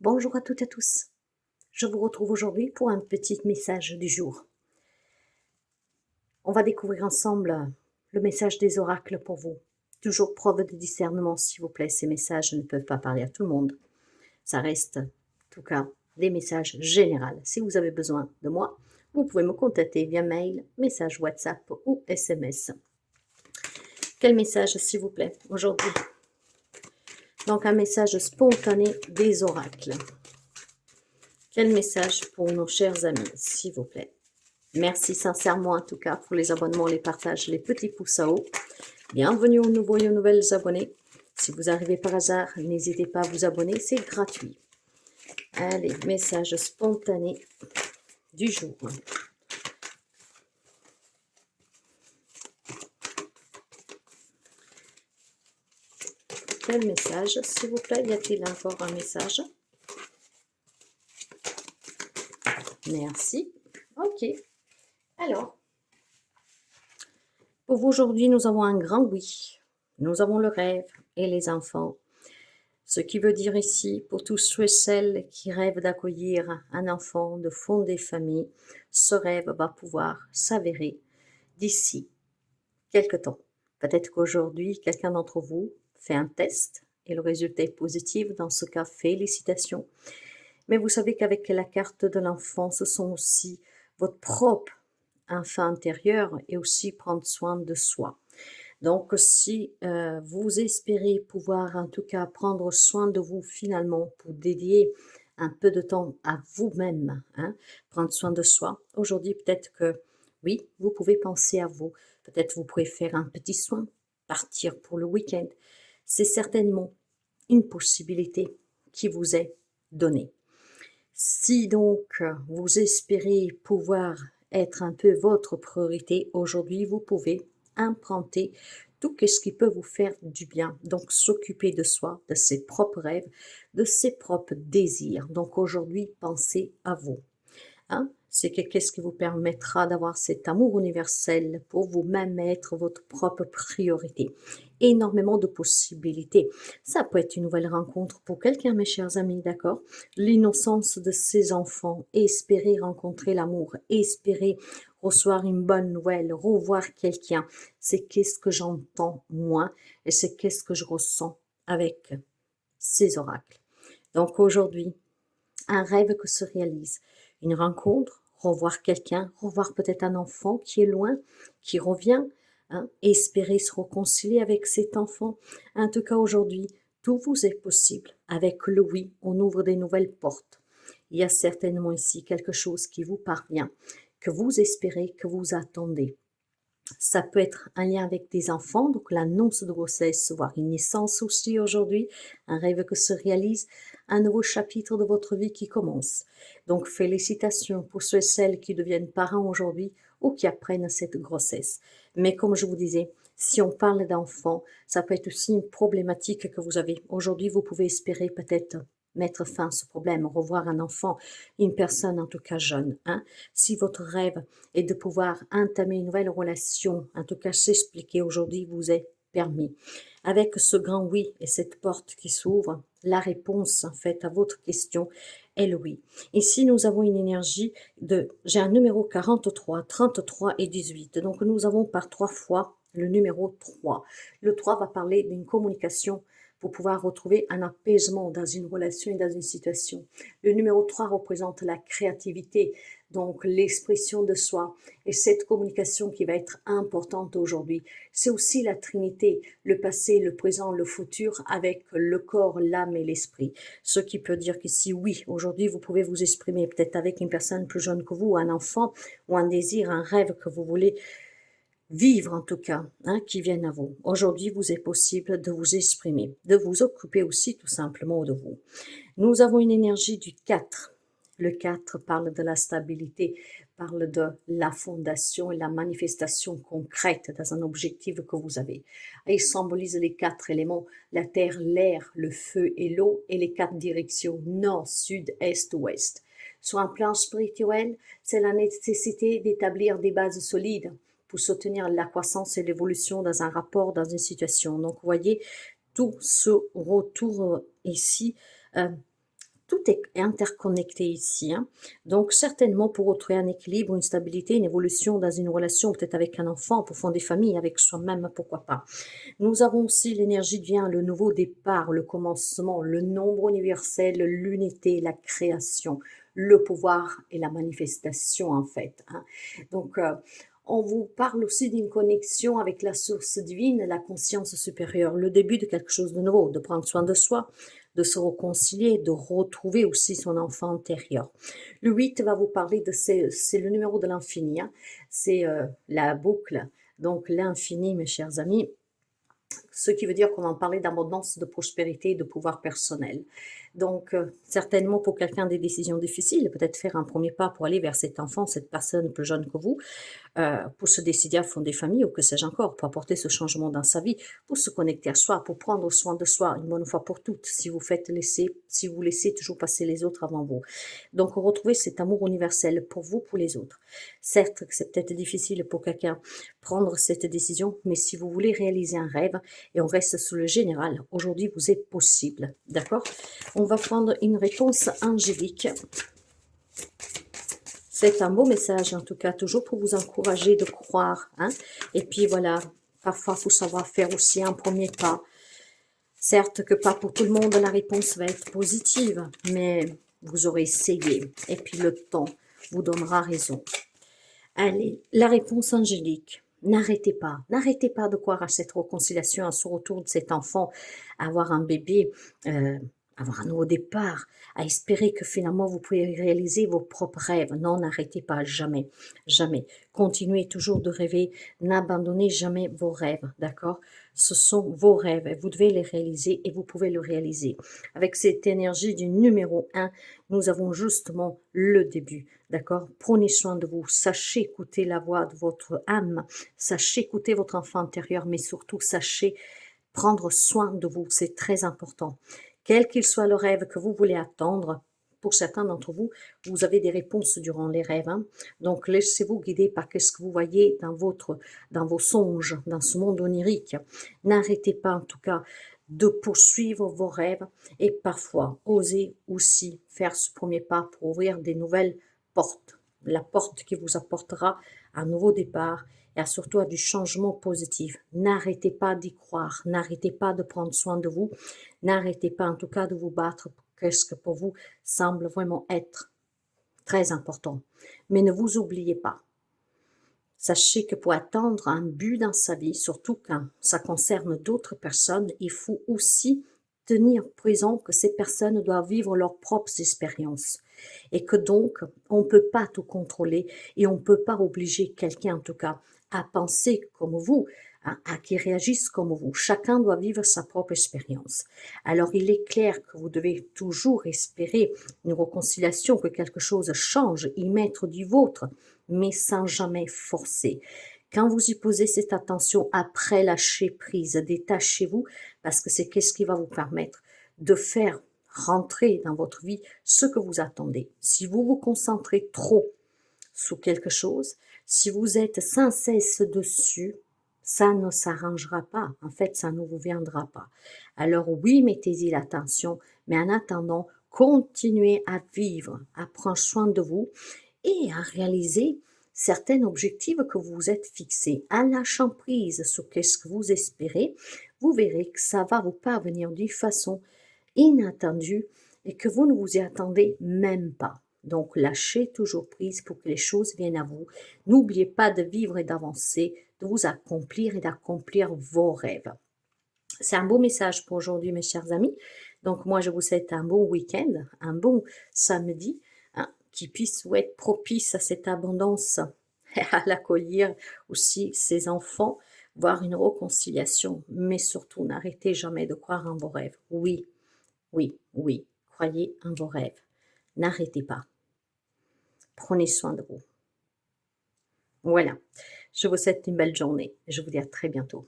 Bonjour à toutes et à tous. Je vous retrouve aujourd'hui pour un petit message du jour. On va découvrir ensemble le message des oracles pour vous. Toujours preuve de discernement, s'il vous plaît. Ces messages ne peuvent pas parler à tout le monde. Ça reste, en tout cas, des messages généraux. Si vous avez besoin de moi, vous pouvez me contacter via mail, message WhatsApp ou SMS. Quel message, s'il vous plaît, aujourd'hui? Donc, un message spontané des oracles. Quel message pour nos chers amis, s'il vous plaît? Merci sincèrement en tout cas pour les abonnements, les partages, les petits pouces à haut. Bienvenue aux nouveaux et aux nouvelles abonnés. Si vous arrivez par hasard, n'hésitez pas à vous abonner, c'est gratuit. Allez, message spontané du jour. Quel message, s'il vous plaît? Y a-t-il encore un message? Merci. Ok. Alors, pour vous aujourd'hui, nous avons un grand oui. Nous avons le rêve et les enfants. Ce qui veut dire ici, pour tous ceux et celles qui rêvent d'accueillir un enfant, de fonder famille, ce rêve va pouvoir s'avérer d'ici quelque temps. Peut-être qu'aujourd'hui, quelqu'un d'entre vous fait un test et le résultat est positif. Dans ce cas, félicitations. Mais vous savez qu'avec la carte de l'enfant, ce sont aussi votre propre enfant intérieur et aussi prendre soin de soi. Donc, si vous espérez pouvoir en tout cas prendre soin de vous finalement pour dédier un peu de temps à vous-même, hein, prendre soin de soi, aujourd'hui peut-être que oui, vous pouvez penser à vous. Peut-être vous pouvez faire un petit soin, partir pour le week-end. C'est certainement une possibilité qui vous est donnée. Si donc vous espérez pouvoir être un peu votre priorité aujourd'hui, vous pouvez emprunter tout ce qui peut vous faire du bien. Donc, s'occuper de soi, de ses propres rêves, de ses propres désirs. Donc, aujourd'hui, pensez à vous. Hein? C'est qu'est-ce qui vous permettra d'avoir cet amour universel pour vous-même être votre propre priorité. Énormément de possibilités. Ça peut être une nouvelle rencontre pour quelqu'un, mes chers amis, d'accord? L'innocence de ses enfants, espérer rencontrer l'amour, espérer recevoir une bonne nouvelle, revoir quelqu'un. C'est qu'est-ce que j'entends moi et c'est qu'est-ce que je ressens avec ces oracles. Donc aujourd'hui, un rêve que se réalise, une rencontre, revoir quelqu'un, revoir peut-être un enfant qui est loin, qui revient, hein, espérer se réconcilier avec cet enfant. En tout cas, aujourd'hui, tout vous est possible. Avec le oui, on ouvre des nouvelles portes. Il y a certainement ici quelque chose qui vous parvient, que vous espérez, que vous attendez. Ça peut être un lien avec des enfants, donc l'annonce de grossesse, voire une naissance aussi aujourd'hui, un rêve que se réalise, un nouveau chapitre de votre vie qui commence. Donc félicitations pour ceux et celles qui deviennent parents aujourd'hui ou qui apprennent cette grossesse. Mais comme je vous disais, si on parle d'enfants, ça peut être aussi une problématique que vous avez. Aujourd'hui, vous pouvez espérer peut-être mettre fin à ce problème, revoir un enfant, une personne en tout cas jeune. Hein. Si votre rêve est de pouvoir entamer une nouvelle relation, en tout cas s'expliquer aujourd'hui, vous est permis. Avec ce grand oui et cette porte qui s'ouvre, la réponse en fait à votre question est le oui. Ici, nous avons une énergie de, j'ai un numéro 43, 33 et 18. Donc, nous avons par 3 fois le numéro 3. Le 3 va parler d'une communication pour pouvoir retrouver un apaisement dans une relation et dans une situation. Le numéro 3 représente la créativité, donc l'expression de soi et cette communication qui va être importante aujourd'hui. C'est aussi la Trinité, le passé, le présent, le futur avec le corps, l'âme et l'esprit. Ce qui peut dire qu'ici, oui, aujourd'hui, vous pouvez vous exprimer peut-être avec une personne plus jeune que vous, un enfant ou un désir, un rêve que vous voulez vivre en tout cas, hein, qui viennent à vous. Aujourd'hui, vous est possible de vous exprimer, de vous occuper aussi tout simplement de vous. Nous avons une énergie du 4. Le 4 parle de la stabilité, parle de la fondation et la manifestation concrète dans un objectif que vous avez. Il symbolise les 4 éléments, la terre, l'air, le feu et l'eau, et les 4 directions, nord, sud, est, ouest. Sur un plan spirituel, c'est la nécessité d'établir des bases solides pour soutenir la croissance et l'évolution dans un rapport, dans une situation. Donc, vous voyez, tout ce retour ici, tout est interconnecté ici. Hein. Donc, certainement, pour retrouver un équilibre, une stabilité, une évolution dans une relation, peut-être avec un enfant, pour fonder famille, avec soi-même, pourquoi pas. Nous avons aussi l'énergie de bien, le nouveau départ, le commencement, le nombre universel, l'unité, la création, le pouvoir et la manifestation, en fait. Hein. Donc, on vous parle aussi d'une connexion avec la source divine, la conscience supérieure, le début de quelque chose de nouveau, de prendre soin de soi, de se réconcilier, de retrouver aussi son enfant intérieur. Le 8 va vous parler de, c'est le numéro de l'infini, hein. C'est la boucle, donc l'infini, mes chers amis, ce qui veut dire qu'on va en parler d'abondance, de prospérité et de pouvoir personnel. Donc, certainement pour quelqu'un des décisions difficiles, peut-être faire un premier pas pour aller vers cet enfant, cette personne plus jeune que vous, pour se décider à fonder famille ou que sais-je encore, pour apporter ce changement dans sa vie, pour se connecter à soi, pour prendre soin de soi une bonne fois pour toutes, si vous laissez toujours passer les autres avant vous. Donc, retrouver cet amour universel pour vous, pour les autres. Certes, c'est peut-être difficile pour quelqu'un prendre cette décision, mais si vous voulez réaliser un rêve, et on reste sous le général, aujourd'hui vous est possible, d'accord? On va prendre une réponse angélique. C'est un beau message, en tout cas, toujours pour vous encourager de croire. Hein? Et puis voilà, parfois, il faut savoir faire aussi un premier pas. Certes que pas pour tout le monde, la réponse va être positive, mais vous aurez essayé. Et puis le temps vous donnera raison. Allez, la réponse angélique. N'arrêtez pas de croire à cette réconciliation, à ce retour de cet enfant, à avoir un bébé, avoir un nouveau départ, à espérer que finalement vous pouvez réaliser vos propres rêves. Non, n'arrêtez pas, jamais, jamais. Continuez toujours de rêver, n'abandonnez jamais vos rêves, d'accord? Ce sont vos rêves et vous devez les réaliser et vous pouvez le réaliser. Avec cette énergie du numéro 1, nous avons justement le début, d'accord? Prenez soin de vous, sachez écouter la voix de votre âme, sachez écouter votre enfant intérieur, mais surtout sachez prendre soin de vous, c'est très important. Quel qu'il soit le rêve que vous voulez attendre, pour certains d'entre vous, vous avez des réponses durant les rêves. Hein? Donc, laissez-vous guider par ce que vous voyez dans vos songes, dans ce monde onirique. N'arrêtez pas, en tout cas, de poursuivre vos rêves et parfois, osez aussi faire ce premier pas pour ouvrir des nouvelles portes. La porte qui vous apportera un nouveau départ et surtout à du changement positif. N'arrêtez pas d'y croire, n'arrêtez pas de prendre soin de vous, n'arrêtez pas en tout cas de vous battre pour ce que pour vous semble vraiment être très important. Mais ne vous oubliez pas. Sachez que pour atteindre un but dans sa vie, surtout quand ça concerne d'autres personnes, il faut aussi tenir présent que ces personnes doivent vivre leurs propres expériences et que donc on ne peut pas tout contrôler et on ne peut pas obliger quelqu'un en tout cas à penser comme vous, à qui réagisse comme vous. Chacun doit vivre sa propre expérience. Alors il est clair que vous devez toujours espérer une réconciliation, que quelque chose change, y mettre du vôtre, mais sans jamais forcer. Quand vous y posez cette attention, après lâcher prise, détachez-vous, parce que c'est ce qui va vous permettre de faire rentrer dans votre vie ce que vous attendez. Si vous vous concentrez trop sur quelque chose, si vous êtes sans cesse dessus, ça ne s'arrangera pas. En fait, ça ne vous viendra pas. Alors oui, mettez-y l'attention, mais en attendant, continuez à vivre, à prendre soin de vous et à réaliser certains objectifs que vous vous êtes fixés. En lâchant prise sur ce que vous espérez, vous verrez que ça va vous parvenir d'une façon inattendue et que vous ne vous y attendez même pas. Donc, lâchez toujours prise pour que les choses viennent à vous. N'oubliez pas de vivre et d'avancer, de vous accomplir et d'accomplir vos rêves. C'est un beau message pour aujourd'hui, mes chers amis. Donc, moi, je vous souhaite un bon week-end, un bon samedi, hein, qui puisse vous être propice à cette abondance et à l'accueillir aussi ses enfants, voir une réconciliation. Mais surtout, n'arrêtez jamais de croire en vos rêves. Oui, oui, oui, croyez en vos rêves. N'arrêtez pas. Prenez soin de vous. Voilà. Je vous souhaite une belle journée. Je vous dis à très bientôt.